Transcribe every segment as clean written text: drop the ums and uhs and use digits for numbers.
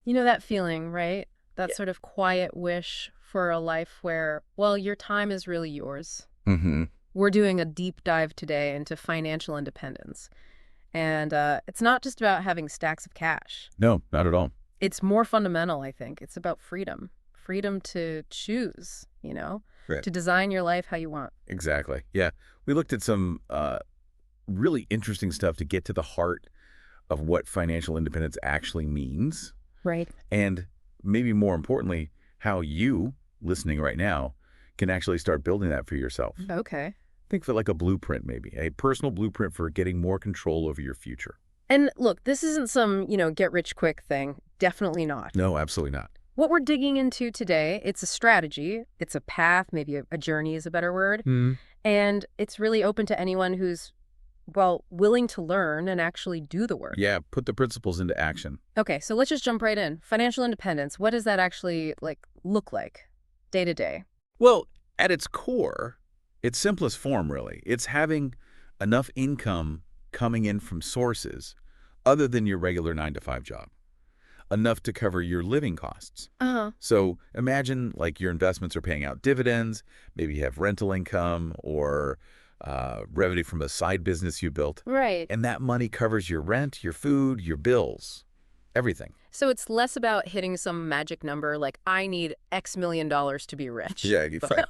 You know that feeling, right? That Yeah. sort of quiet wish for a life where, well, your time is really yours. Hmm. We're doing a deep dive today into financial independence. And it's not just about having stacks of cash. No, not at all. It's more fundamental, I think. It's about freedom. Freedom to choose, Right. to design your life how you want. Exactly. Yeah. We looked at some really interesting stuff to get to the heart of what financial independence actually means. Right. And maybe more importantly, how you, listening right now, can actually start building that for yourself. Okay. Think of it like a blueprint, maybe, a personal blueprint for getting more control over your future. And look, this isn't some, get rich quick thing. Definitely not. No, absolutely not. What we're digging into today, it's a strategy, it's a path, maybe a journey is a better word, Hmm. and it's really open to anyone who's, well, willing to learn and actually do the work. Yeah, put the principles into action. Okay, so let's just jump right in. Financial independence, what does that actually look like day to day? Well, at its core, its simplest form, really, it's having enough income coming in from sources other than your regular 9 to 5 job, enough to cover your living costs. Uh-huh. So imagine like your investments are paying out dividends, maybe you have rental income or revenue from a side business you built, Right. and that money covers your rent, your food, your bills, everything. So it's less about hitting some magic number like I need X million dollars to be rich, Yeah, right.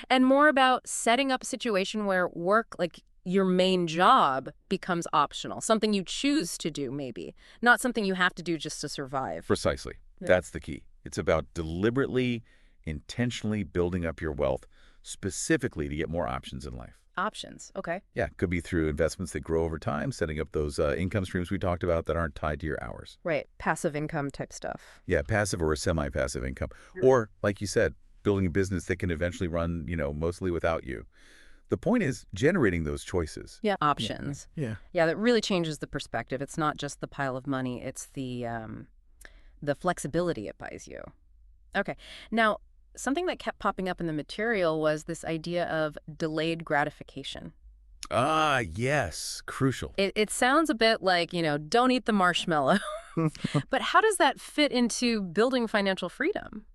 and more about setting up a situation where work, like your main job, becomes optional, something you choose to do maybe, not something you have to do just to survive. Precisely. Yeah. That's the key. It's about deliberately, intentionally building up your wealth specifically to get more options in life. Options. Okay. Yeah, could be through investments that grow over time, setting up those income streams we talked about that aren't tied to your hours. Right. Passive income type stuff. Yeah, passive or a semi-passive income. Or, like you said, building a business that can eventually run, mostly without you. The point is generating those choices. Yeah. Options. Yeah. Yeah, that really changes the perspective. It's not just the pile of money, it's the flexibility it buys you. Okay. Now, something that kept popping up in the material was this idea of delayed gratification. Ah, yes. Crucial. It sounds a bit like, don't eat the marshmallow. But how does that fit into building financial freedom?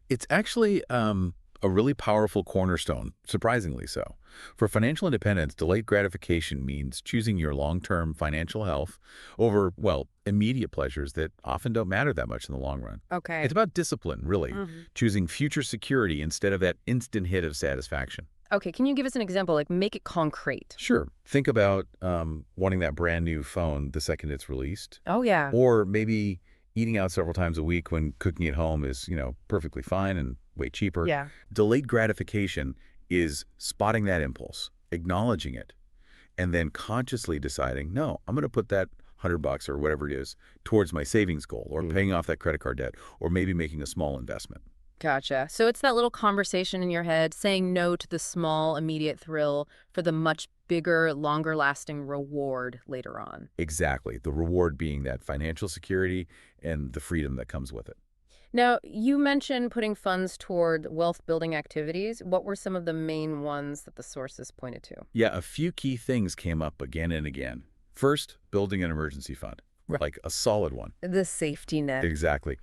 It's actually a really powerful cornerstone, surprisingly so. For financial independence, delayed gratification means choosing your long-term financial health over, well, immediate pleasures that often don't matter that much in the long run. Okay. It's about discipline, really, Mhm. choosing future security instead of that instant hit of satisfaction. Okay, can you give us an example? Like, make it concrete. Sure, think about wanting that brand new phone the second it's released, Oh, yeah. or maybe eating out several times a week when cooking at home is, perfectly fine and way cheaper. Yeah. Delayed gratification is spotting that impulse, acknowledging it, and then consciously deciding, no, I'm going to put that $100 or whatever it is towards my savings goal or paying off that credit card debt or maybe making a small investment. Gotcha. So it's that little conversation in your head saying no to the small, immediate thrill for the much bigger, longer lasting reward later on. Exactly. The reward being that financial security and the freedom that comes with it. Now, you mentioned putting funds toward wealth building activities. What were some of the main ones that the sources pointed to? Yeah, a few key things came up again and again. First, building an emergency fund, Right. like a solid one. The safety net. Exactly.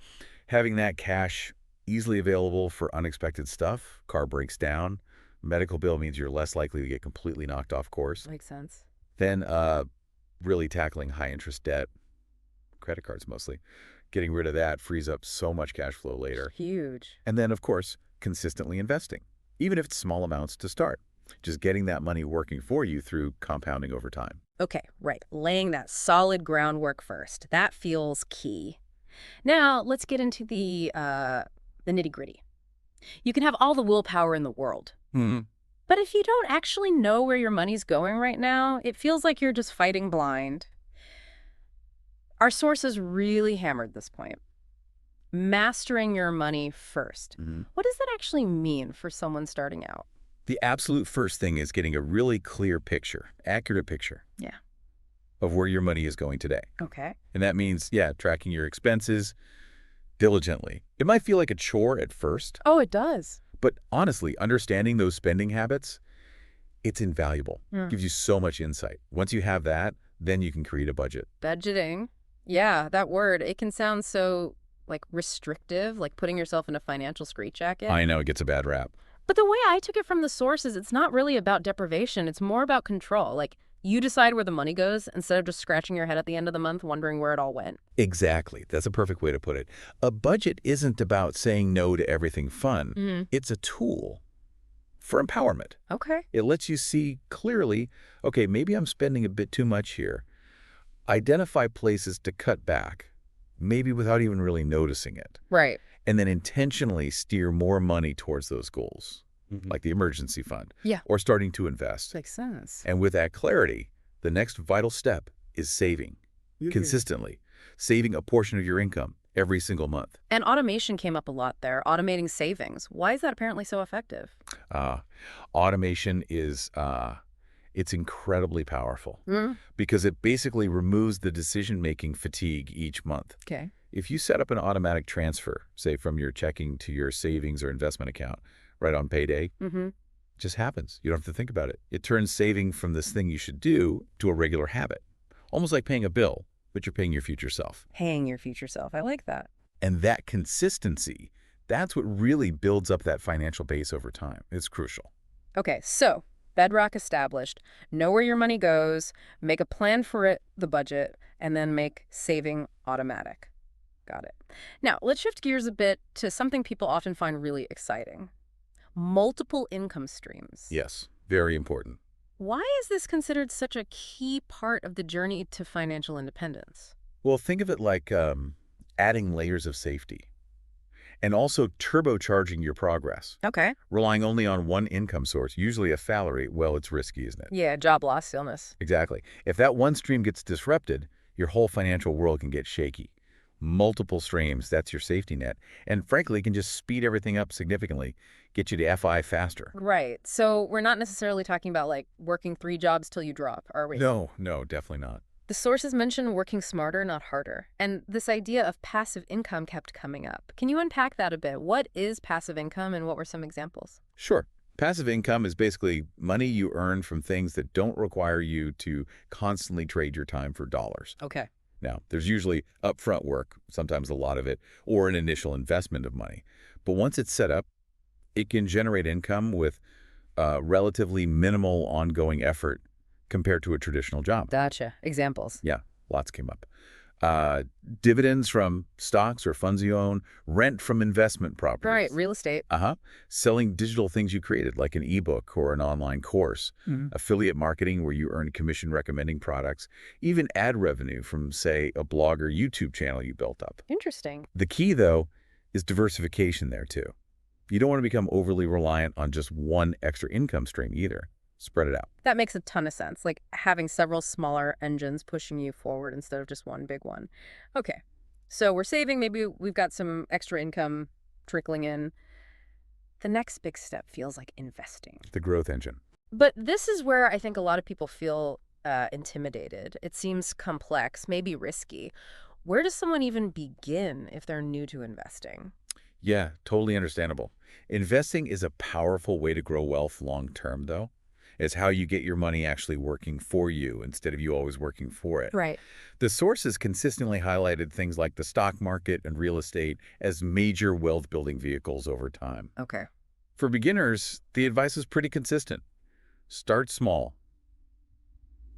Having that cash easily available for unexpected stuff, car breaks down, medical bill means you're less likely to get completely knocked off course. Makes sense. Then really tackling high interest debt, credit cards mostly. Getting rid of that frees up so much cash flow later. Huge. And then, of course, consistently investing, even if it's small amounts to start. Just getting that money working for you through compounding over time. Okay, right. Laying that solid groundwork first. That feels key. Now, let's get into the nitty-gritty. You can have all the willpower in the world, Hmm. but if you don't actually know where your money's going right now, it feels like you're just fighting blind. Our sources really hammered this point. Mastering your money first. Hmm. What does that actually mean for someone starting out? The absolute first thing is getting a really clear picture, accurate picture Yeah. of where your money is going today. Okay. And that means, yeah, tracking your expenses diligently. It might feel like a chore at first, Oh, it does. but honestly, understanding those spending habits, it's invaluable. Hmm. Gives you so much insight. Once you have that, then you can create a budget. Budgeting. Yeah, that word, it can sound so like restrictive, like putting yourself in a financial straitjacket. I know it gets a bad rap. But the way I took it from the source is it's not really about deprivation. It's more about control. Like you decide where the money goes instead of just scratching your head at the end of the month wondering where it all went. Exactly. That's a perfect way to put it. A budget isn't about saying no to everything fun. Mm. It's a tool for empowerment. Okay. It lets you see clearly, okay, maybe I'm spending a bit too much here. Identify places to cut back, maybe without even really noticing it, Right. and then intentionally steer more money towards those goals, like the emergency fund, Yeah. or starting to invest. Makes sense. And with that clarity, the next vital step is saving consistently, saving a portion of your income every single month. And automation came up a lot there, automating savings. Why is that apparently so effective? Uh, Automation is it's incredibly powerful Mm. because it basically removes the decision-making fatigue each month. Okay. If you set up an automatic transfer, say from your checking to your savings or investment account right on payday, Mm-hmm. it just happens. You don't have to think about it. It turns saving from this thing you should do to a regular habit, almost like paying a bill, but you're paying your future self. Paying your future self. I like that. And that consistency, that's what really builds up that financial base over time. It's crucial. Okay, so bedrock established. Know where your money goes, make a plan for it, the budget, and then make saving automatic. Got it. Now, let's shift gears a bit to something people often find really exciting. Multiple income streams. Yes, very important. Why is this considered such a key part of the journey to financial independence? Well, think of it like adding layers of safety and also turbocharging your progress. Okay. Relying only on one income source, usually a salary, well, it's risky, isn't it? Yeah, job loss, illness. Exactly. If that one stream gets disrupted, your whole financial world can get shaky. Multiple streams, that's your safety net. And frankly, it can just speed everything up significantly, get you to FI faster. Right. So we're not necessarily talking about like working 3 jobs till you drop, are we? No, definitely not. The sources mention working smarter, not harder. And this idea of passive income kept coming up. Can you unpack that a bit? What is passive income and what were some examples? Sure. Passive income is basically money you earn from things that don't require you to constantly trade your time for dollars. Okay. Now, there's usually upfront work, sometimes a lot of it, or an initial investment of money. But once it's set up, it can generate income with relatively minimal ongoing effort compared to a traditional job. Gotcha. Examples. Yeah, lots came up. Dividends from stocks or funds you own, rent from investment properties. Right. Real estate. Selling digital things you created, like an ebook or an online course. Mhm. Affiliate marketing, where you earn commission recommending products. Even ad revenue from, say, a blog or YouTube channel you built up. Interesting. The key, though, is diversification there, too. You don't want to become overly reliant on just one extra income stream either. Spread it out. That makes a ton of sense. Like having several smaller engines pushing you forward instead of just one big one. Okay. So we're saving. Maybe we've got some extra income trickling in. The next big step feels like investing. The growth engine. But this is where I think a lot of people feel intimidated. It seems complex, maybe risky. Where does someone even begin if they're new to investing? Yeah, totally understandable. Investing is a powerful way to grow wealth long term, though. It's how you get your money actually working for you instead of you always working for it. Right. The sources consistently highlighted things like the stock market and real estate as major wealth-building vehicles over time. Okay. For beginners, the advice is pretty consistent. Start small.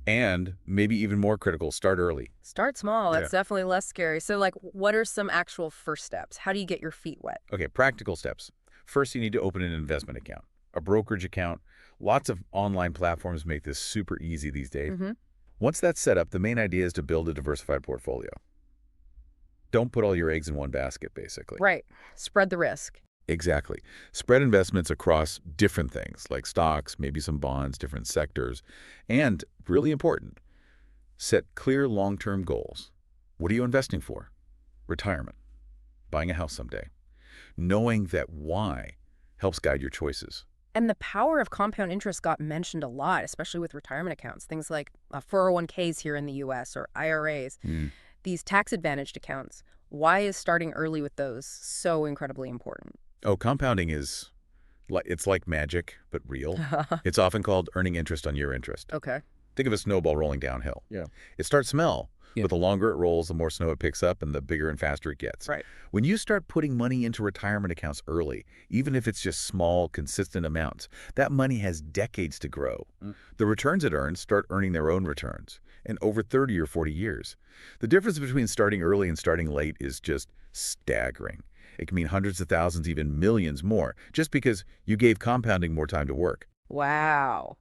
And maybe even more critical, start early. Start small. That's Yeah. definitely less scary. So, like, what are some actual first steps? How do you get your feet wet? Okay, practical steps. First, you need to open an investment account, a brokerage account. Lots of online platforms make this super easy these days. Mm-hmm. Once that's set up, the main idea is to build a diversified portfolio. Don't put all your eggs in one basket, basically. Right. Spread the risk. Exactly. Spread investments across different things, like stocks, maybe some bonds, different sectors. And, really important, set clear long-term goals. What are you investing for? Retirement. Buying a house someday. Knowing that why helps guide your choices. And the power of compound interest got mentioned a lot, especially with retirement accounts. Things like 401ks here in the U.S. or IRAs. These tax-advantaged accounts. Why is starting early with those so incredibly important? Oh, compounding is, it's like magic, but real. It's often called earning interest on your interest. Okay. Think of a snowball rolling downhill. Yeah. It starts small, But the longer it rolls, the more snow it picks up and the bigger and faster it gets. Right. When you start putting money into retirement accounts early, even if it's just small, consistent amounts, that money has decades to grow. The returns it earns start earning their own returns, and over 30 or 40 years. The difference between starting early and starting late is just staggering. It can mean hundreds of thousands, even millions more, just because you gave compounding more time to work. Wow.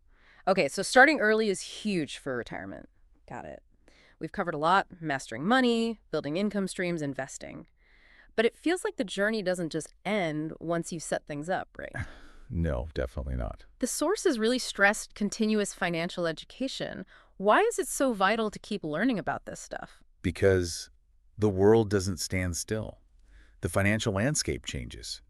Okay, so starting early is huge for retirement. Got it. We've covered a lot: mastering money, building income streams, investing. But it feels like the journey doesn't just end once you set things up, right? No, definitely not. The source has really stressed continuous financial education. Why is it so vital to keep learning about this stuff? Because the world doesn't stand still. The financial landscape changes.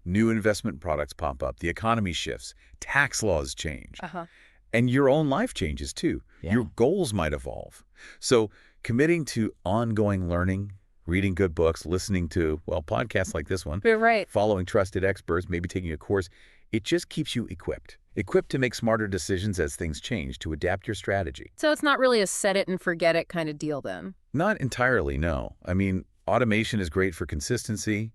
New investment products pop up, the economy shifts, tax laws change, Uh-huh. and your own life changes too. Your goals might evolve. So committing to ongoing learning, reading good books, listening to, well, podcasts like this one, You're right. following trusted experts, maybe taking a course, it just keeps you equipped. Equipped to make smarter decisions as things change, to adapt your strategy. So it's not really a set it and forget it kind of deal then. Not entirely, no. I mean, automation is great for consistency,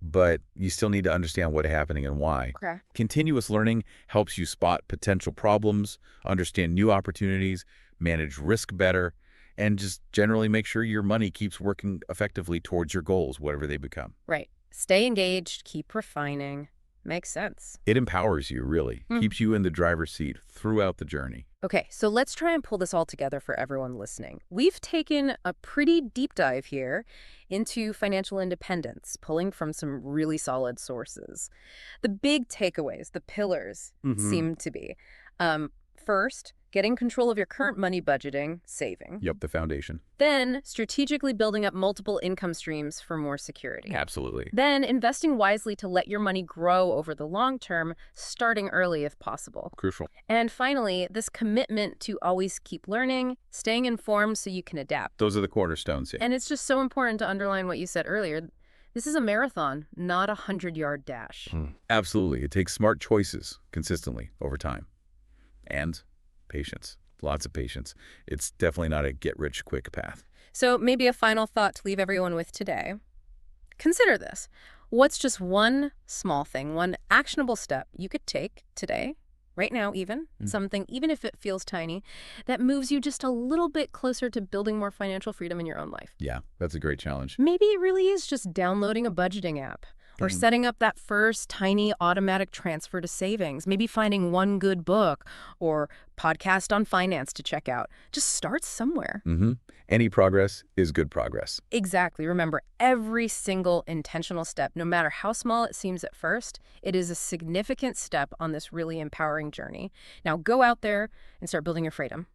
but you still need to understand what's happening and why. Okay. Continuous learning helps you spot potential problems, understand new opportunities, manage risk better, and just generally make sure your money keeps working effectively towards your goals, whatever they become. Right. Stay engaged, keep refining. Makes sense. It empowers you, really. Keeps you in the driver's seat throughout the journey. Okay, so let's try and pull this all together for everyone listening. We've taken a pretty deep dive here into financial independence, pulling from some really solid sources. The big takeaways, the pillars, seem to be, first, getting control of your current money budgeting, saving. Yep, the foundation. Then, strategically building up multiple income streams for more security. Absolutely. Then, investing wisely to let your money grow over the long term, starting early if possible. Crucial. And finally, this commitment to always keep learning, staying informed so you can adapt. Those are the cornerstones here. And it's just so important to underline what you said earlier. This is a marathon, not a 100-yard dash. Absolutely. It takes smart choices consistently over time. And patience. Lots of patience. It's definitely not a get-rich-quick path. So maybe a final thought to leave everyone with today. Consider this. What's just one small thing, one actionable step you could take today, right now even, something, even if it feels tiny, that moves you just a little bit closer to building more financial freedom in your own life? Yeah, that's a great challenge. Maybe it really is just downloading a budgeting app or setting up that first tiny automatic transfer to savings, maybe finding one good book or podcast on finance to check out. Just start somewhere. Any progress is good progress. Exactly. Remember, every single intentional step, no matter how small it seems at first, it is a significant step on this really empowering journey. Now go out there and start building your freedom.